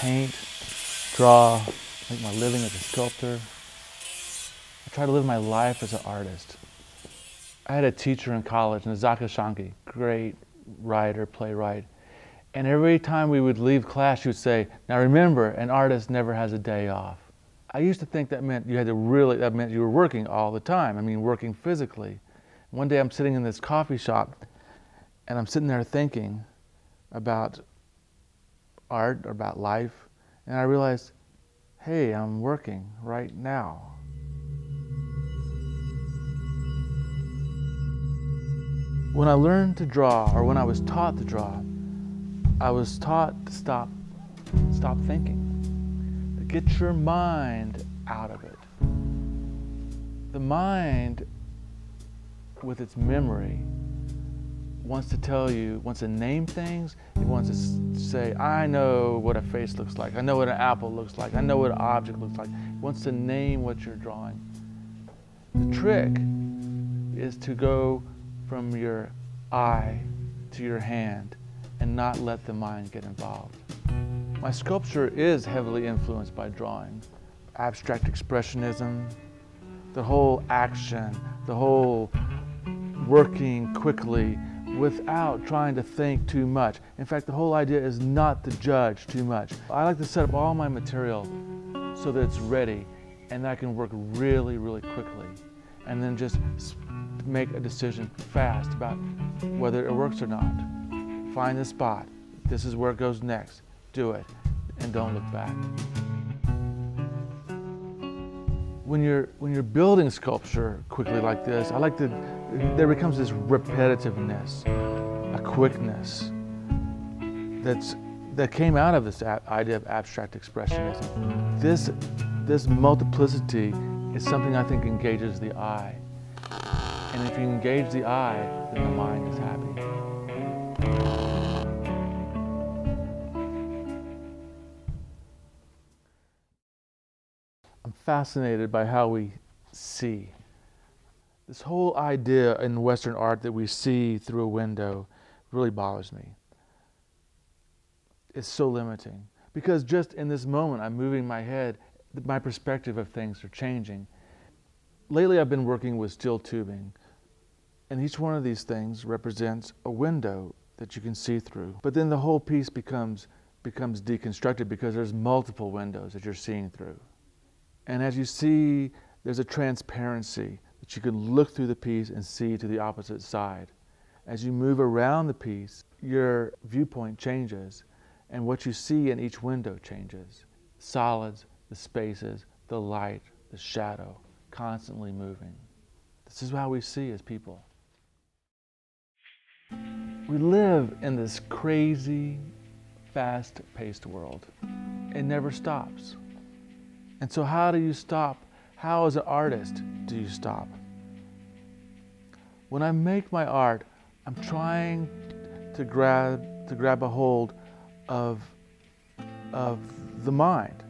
paint, draw, make my living as a sculptor. I try to live my life as an artist. I had a teacher in college, Nozaka Shanki, great writer, playwright. And every time we would leave class, she would say, now remember, an artist never has a day off. I used to think that meant that meant you were working all the time. I mean, working physically. One day I'm sitting in this coffee shop and I'm sitting there thinking about art or about life. And I realized, hey, I'm working right now. When I learned to draw, or when I was taught to draw, I was taught to stop thinking, to get your mind out of it. The mind, with its memory, wants to tell you, wants to name things. It wants to say, I know what a face looks like. I know what an apple looks like. I know what an object looks like. It wants to name what you're drawing. The trick is to go from your eye to your hand and not let the mind get involved. My sculpture is heavily influenced by drawing. Abstract expressionism, the whole action, the whole working quickly without trying to think too much. In fact, the whole idea is not to judge too much. I like to set up all my material so that it's ready and I can work really, really quickly, and then just make a decision fast about whether it works or not. Find the spot. This is where it goes next. Do it, and don't look back. When you're building sculpture quickly like this, there becomes this repetitiveness, a quickness that came out of this idea of abstract expressionism. This multiplicity is something I think engages the eye. And if you engage the eye, then the mind is happy. I'm fascinated by how we see. This whole idea in Western art that we see through a window really bothers me. It's so limiting. Because just in this moment, I'm moving my head, my perspective of things are changing. Lately, I've been working with steel tubing, and each one of these things represents a window that you can see through. But then the whole piece becomes deconstructed because there's multiple windows that you're seeing through. And as you see, there's a transparency that you can look through the piece and see to the opposite side. As you move around the piece, your viewpoint changes, and what you see in each window changes. Solids, the spaces, the light, the shadow, constantly moving. This is how we see as people. We live in this crazy, fast-paced world. It never stops. And so how do you stop? How, as an artist, do you stop? When I make my art, I'm trying to grab a hold of the mind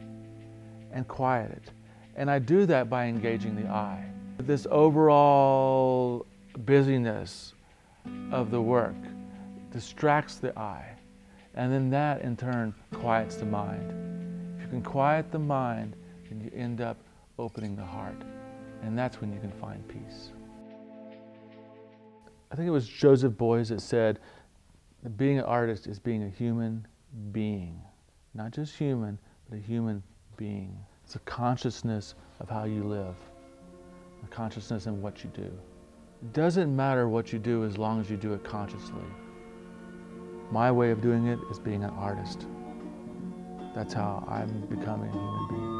and quiet it. And I do that by engaging the eye. This overall busyness of the work distracts the eye, and then that in turn quiets the mind. If you can quiet the mind, then you end up opening the heart, and that's when you can find peace. I think it was Joseph Beuys that said that being an artist is being a human being. Not just human, but a human being. It's a consciousness of how you live, a consciousness in what you do. It doesn't matter what you do as long as you do it consciously. My way of doing it is being an artist. That's how I'm becoming a human being.